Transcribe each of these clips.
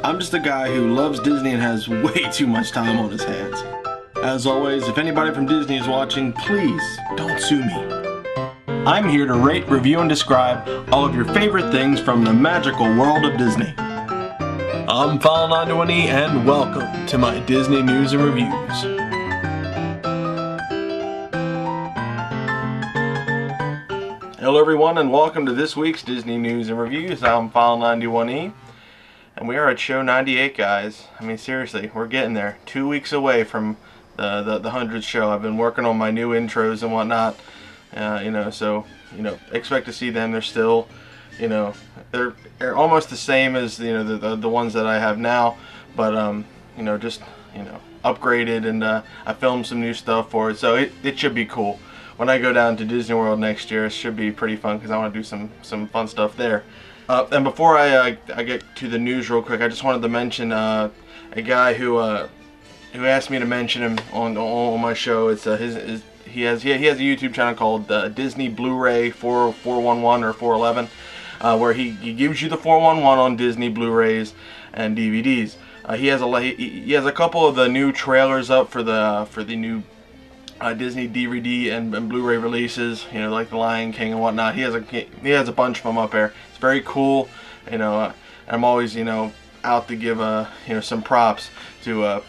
I'm just a guy who loves Disney and has way too much time on his hands. As always, if anybody from Disney is watching, please don't sue me. I'm here to rate, review, and describe all of your favorite things from the magical world of Disney. I'm File91e and welcome to my Disney news and reviews. Hello everyone and welcome to this week's Disney news and reviews. I'm File91e and we are at show 98, guys. I mean, seriously, we're getting there. 2 weeks away from the 100th show. I've been working on my new intros and whatnot. So expect to see them. They're still, they're almost the same as the ones that I have now, but just upgraded, and I filmed some new stuff for it, so it should be cool. When I go down to Disney World next year, it should be pretty fun because I want to do some fun stuff there. And before I get to the news real quick, I just wanted to mention a guy who asked me to mention him on my show. It's he has a YouTube channel called Disney Blu-ray 411 or 411, where he gives you the 411 on Disney Blu-rays and DVDs. He has a couple of the new trailers up for the new Disney DVD and Blu-ray releases, like The Lion King and whatnot. He has a bunch of them up there. It's very cool. I'm always out to give some props to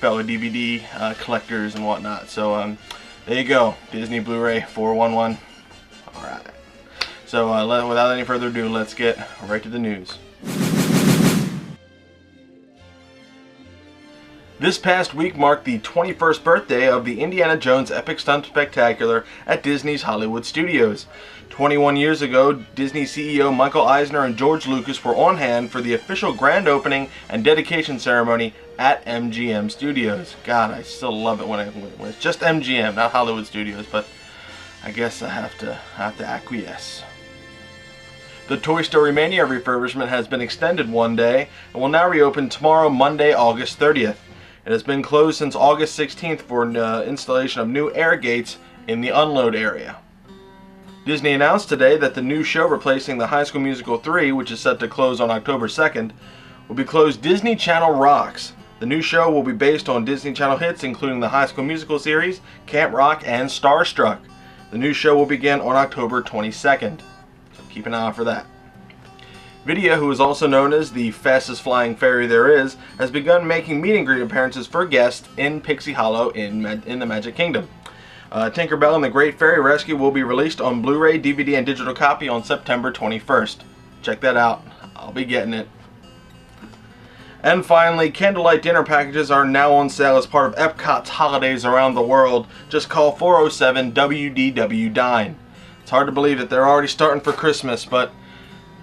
fellow DVD collectors and whatnot. So there you go, Disney Blu-ray 411. All right. So without any further ado, let's get right to the news. This past week marked the 21st birthday of the Indiana Jones Epic Stunt Spectacular at Disney's Hollywood Studios. 21 years ago, Disney CEO Michael Eisner and George Lucas were on hand for the official grand opening and dedication ceremony at MGM Studios. God, I still love it when it's just MGM, not Hollywood Studios, but I guess I have to acquiesce. The Toy Story Mania refurbishment has been extended one day and will now reopen tomorrow, Monday, August 30th. It has been closed since August 16th for installation of new air gates in the unload area. Disney announced today that the new show replacing the High School Musical 3, which is set to close on October 2nd, will be called Disney Channel Rocks. The new show will be based on Disney Channel hits including the High School Musical series, Camp Rock, and Starstruck. The new show will begin on October 22nd, so keep an eye out for that. Vidya, who is also known as the fastest flying fairy there is, has begun making meet and greet appearances for guests in Pixie Hollow in the Magic Kingdom. Tinkerbell and the Great Fairy Rescue will be released on Blu-ray, DVD, and digital copy on September 21st. Check that out. I'll be getting it. And finally, candlelight dinner packages are now on sale as part of Epcot's holidays around the world. Just call 407-WDW-DINE. It's hard to believe that they're already starting for Christmas, but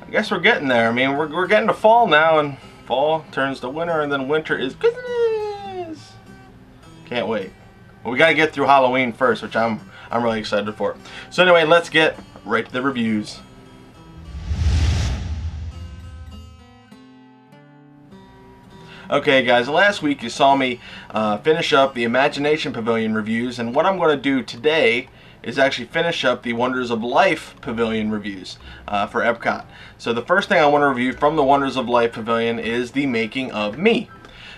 I guess we're getting there. I mean, we're getting to fall now, and fall turns to winter, and then winter is Christmas. Can't wait. Well, we got to get through Halloween first, which I'm really excited for. So anyway, let's get right to the reviews. Okay, guys, last week you saw me finish up the Imagination Pavilion reviews, and what I'm going to do today is actually finish up the Wonders of Life Pavilion reviews for Epcot. So the first thing I want to review from the Wonders of Life Pavilion is The Making of Me.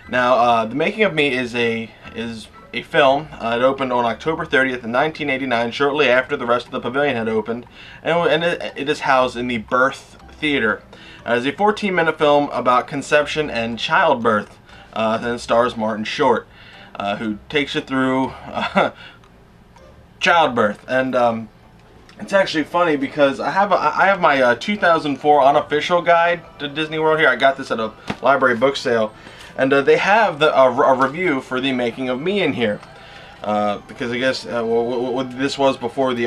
Now, The Making of Me is a film. It opened on October 30th in 1989, shortly after the rest of the pavilion had opened, and it is housed in the Birth Theater. It is a 14-minute film about conception and childbirth, and it stars Martin Short, who takes you through childbirth. And it's actually funny because I have my 2004 unofficial guide to Disney World here. I got this at a library book sale, and they have a review for The Making of Me in here, because I guess this was before the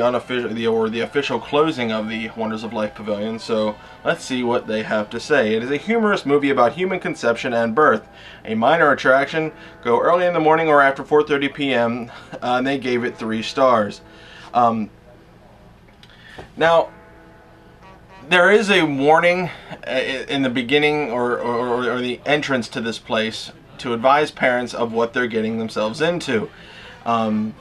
official closing of the Wonders of Life Pavilion. So let's see what they have to say. It is a humorous movie about human conception and birth. A minor attraction. Go early in the morning or after 4:30 p.m. And they gave it 3 stars. Now, there is a warning in the beginning or the entrance to this place to advise parents of what they're getting themselves into. Okay,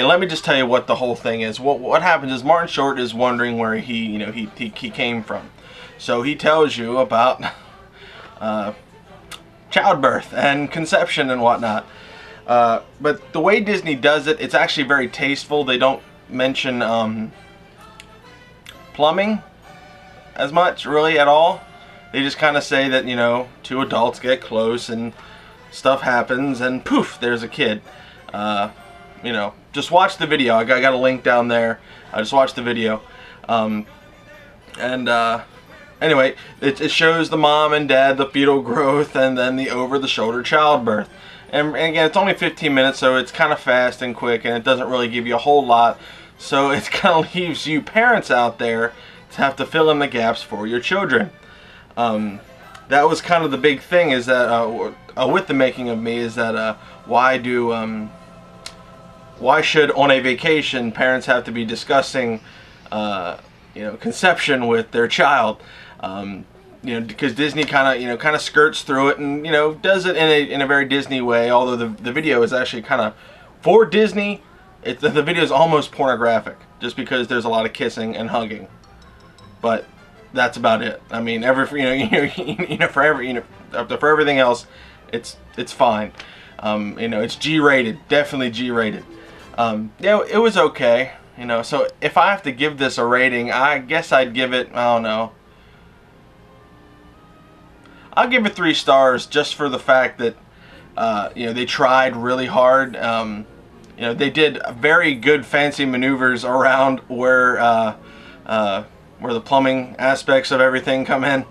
let me just tell you what the whole thing is. What happens is Martin Short is wondering where he came from. So he tells you about childbirth and conception and whatnot. But the way Disney does it, it's actually very tasteful. They don't mention plumbing as much, really, at all. They just kind of say that, you know, two adults get close and stuff happens and poof, there's a kid. You know, just watch the video. I got a link down there. Just watch the video. Anyway, it shows the mom and dad, the fetal growth, and then the over-the-shoulder childbirth. And again, it's only 15 minutes, so it's kind of fast and quick, and it doesn't really give you a whole lot. So it kind of leaves you parents out there to have to fill in the gaps for your children. That was kind of the big thing, is that with the making of me, is that why should on a vacation parents have to be discussing you know, conception with their child? You know, because Disney kind of skirts through it and, you know, does it in a very Disney way. Although the video is actually kind of for Disney. The video is almost pornographic, just because there's a lot of kissing and hugging. But that's about it. I mean, for everything else, it's fine. You know, it's G-rated, definitely G-rated. Yeah, it was okay. You know, so if I have to give this a rating, I guess I'd give it, I don't know, I'll give it 3 stars, just for the fact that you know, they tried really hard. You know, they did very good fancy maneuvers around where the plumbing aspects of everything come in,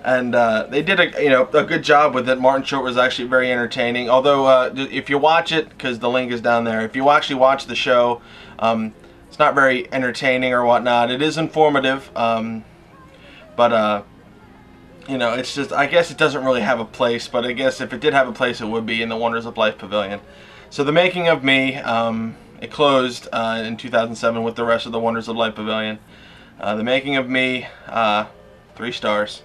and they did a good job with it. Martin Short was actually very entertaining. Although if you watch it, because the link is down there, if you actually watch the show, it's not very entertaining or whatnot. It is informative, but you know, it's just, I guess it doesn't really have a place. But I guess if it did have a place, it would be in the Wonders of Life Pavilion. So the making of me, it closed in 2007 with the rest of the Wonders of Life Pavilion. The making of me, 3 stars.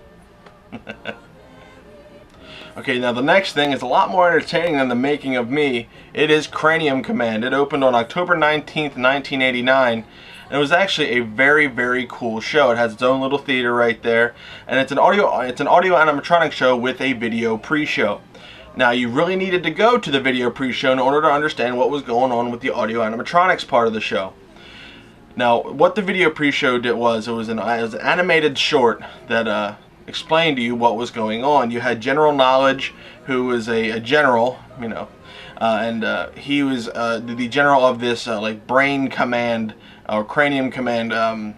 Okay, now the next thing is a lot more entertaining than the making of me. It is Cranium Command. It opened on October 19th, 1989. And it was actually a very, very cool show. It has its own little theater right there, and it's an audio animatronic show with a video pre-show. Now, you really needed to go to the video pre-show in order to understand what was going on with the audio animatronics part of the show. Now, what the video pre-show did was, it was an animated short that explained to you what was going on. You had General Knowledge, who was a general, you know, and he was the general of this like Brain Command or Cranium Command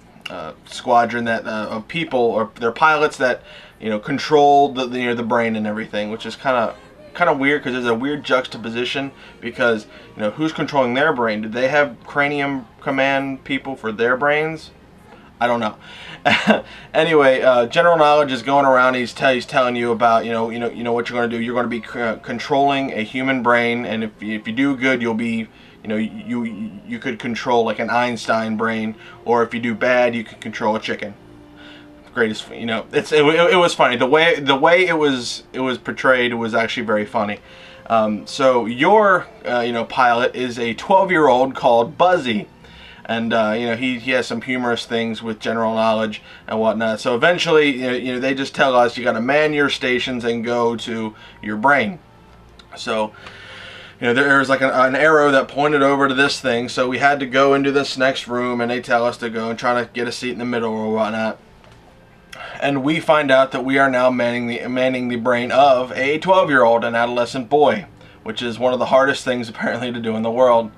squadron that of people, or their pilots that, you know, control the brain and everything, which is kind of weird, because there's a weird juxtaposition, because, you know, who's controlling their brain? Did they have Cranium Command people for their brains? I don't know. Anyway, General Knowledge is going around. He's telling you about, you know what you're going to do. You're going to be controlling a human brain, and if you do good, you'll be, you know, you could control like an Einstein brain, or if you do bad, you could control a chicken. Greatest, you know, it was funny. The way it was portrayed was actually very funny. So your you know, pilot is a 12-year-old called Buzzy. And you know, he has some humorous things with General Knowledge and whatnot. So eventually, you know, they just tell us you got to man your stations and go to your brain. So, you know, there was like an arrow that pointed over to this thing. So we had to go into this next room, and they tell us to go and try to get a seat in the middle or whatnot. And we find out that we are now manning the brain of a 12-year-old, an adolescent boy, which is one of the hardest things apparently to do in the world.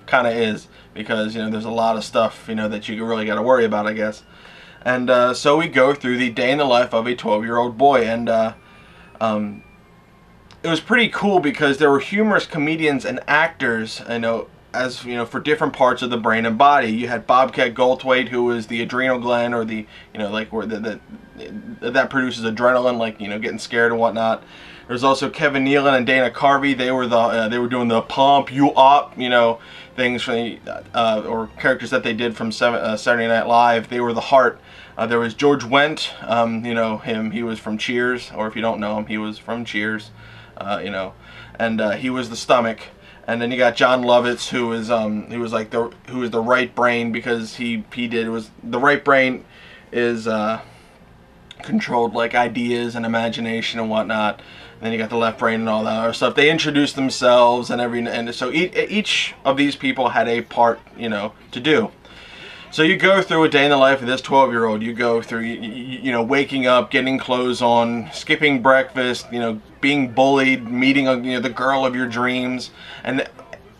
Kind of is, because, you know, there's a lot of stuff, you know, that you really got to worry about, I guess. And so we go through the day in the life of a 12-year-old boy, and it was pretty cool because there were humorous comedians and actors, you know, as you know, for different parts of the brain and body. You had Bobcat Goldthwait, who was the adrenal gland, or the, you know, like where that produces adrenaline, like, you know, getting scared and whatnot. There's also Kevin Nealon and Dana Carvey. They were doing the pump you up, you know, things from the, or characters that they did from Saturday Night Live. They were the heart. There was George Wendt, you know him. He was from Cheers, or if you don't know him, he was from Cheers, you know, and he was the stomach. And then you got John Lovitz, who was the right brain, because the right brain is controlled like ideas and imagination and whatnot. And then you got the left brain and all that other stuff. They introduced themselves and so each of these people had a part, you know, to do. So you go through a day in the life of this 12-year-old. You go through, you know, waking up, getting clothes on, skipping breakfast, you know, being bullied, meeting, you know, the girl of your dreams, and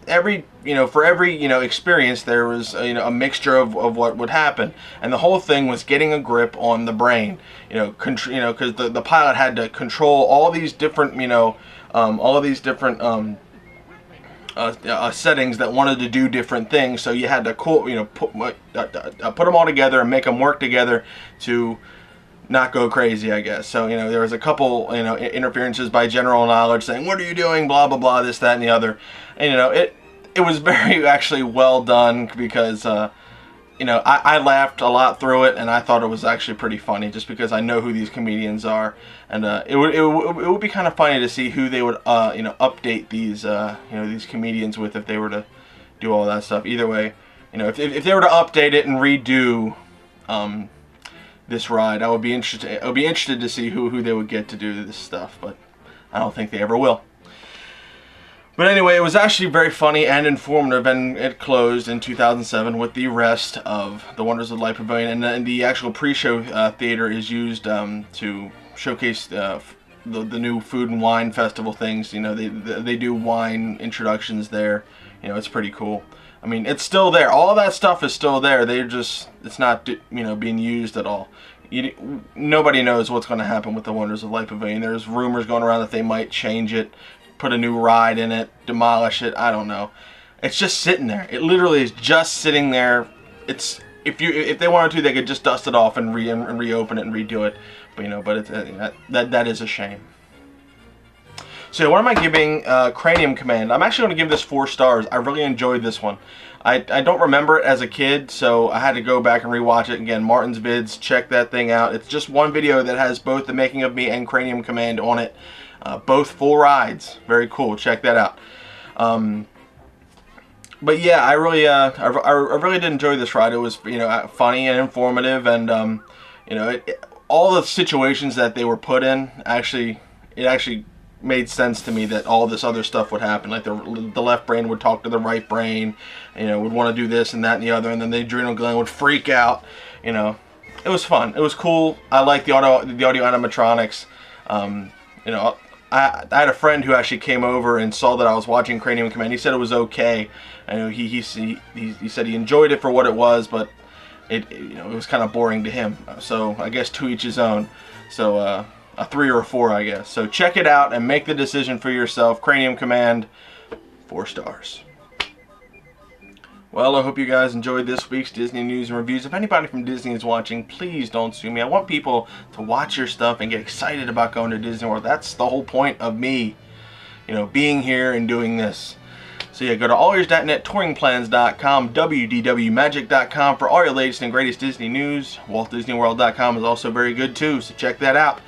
for every experience there was a mixture of what would happen, and the whole thing was getting a grip on the brain, because the pilot had to control all these different settings that wanted to do different things. So you had to put them all together and make them work together to not go crazy, I guess. So there was a couple interferences by general knowledge saying, "What are you doing?" Blah blah blah, this, that, and the other. And it was very actually well done, because I laughed a lot through it, and I thought it was actually pretty funny, just because I know who these comedians are, and it would be kind of funny to see who they would update these comedians with if they were to do all that stuff. Either way, if they were to update it and redo this ride, I would be interested to see who they would get to do this stuff, but I don't think they ever will. But anyway, it was actually very funny and informative, and it closed in 2007 with the rest of the Wonders of Life Pavilion, and the actual pre-show theater is used to showcase the new food and wine festival things. They do wine introductions there. It's pretty cool. I mean, it's still there. All of that stuff is still there. It's not being used at all. Nobody knows what's going to happen with the Wonders of Life Pavilion. There's rumors going around that they might change it, put a new ride in it, demolish it. I don't know. It's just sitting there. It literally is just sitting there. It's if they wanted to, they could just dust it off and reopen it and redo it. But that is a shame. So what am I giving Cranium Command? I'm actually going to give this 4 stars. I really enjoyed this one. I don't remember it as a kid, so I had to go back and rewatch it again. Martin's Vids, check that thing out. It's just one video that has both the making of me and Cranium Command on it. Both full rides. Very cool. Check that out. But yeah, I really did enjoy this ride. It was funny and informative, and all the situations that they were put in actually made sense to me, that all this other stuff would happen. Like the left brain would talk to the right brain, would want to do this and that and the other, and then the adrenal gland would freak out. It was fun. It was cool. I liked the audio animatronics. I had a friend who actually came over and saw that I was watching Cranium Command. He said it was okay. I know he said he enjoyed it for what it was, but it was kind of boring to him. So I guess to each his own. So a 3 or a 4, I guess. So check it out and make the decision for yourself. Cranium Command, 4 stars. Well, I hope you guys enjoyed this week's Disney news and reviews. If anybody from Disney is watching, please don't sue me. I want people to watch your stuff and get excited about going to Disney World. That's the whole point of me, being here and doing this. So yeah, go to allears.net, touringplans.com, wdwmagic.com for all your latest and greatest Disney news. WaltDisneyWorld.com is also very good too, so check that out.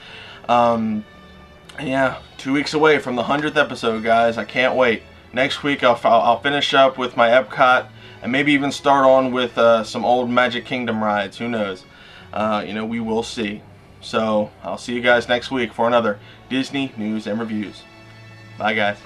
Yeah, 2 weeks away from the 100th episode, guys. I can't wait. Next week I'll finish up with my Epcot, and maybe even start on with some old Magic Kingdom rides. Who knows? We will see. So I'll see you guys next week for another Disney news and reviews. Bye, guys.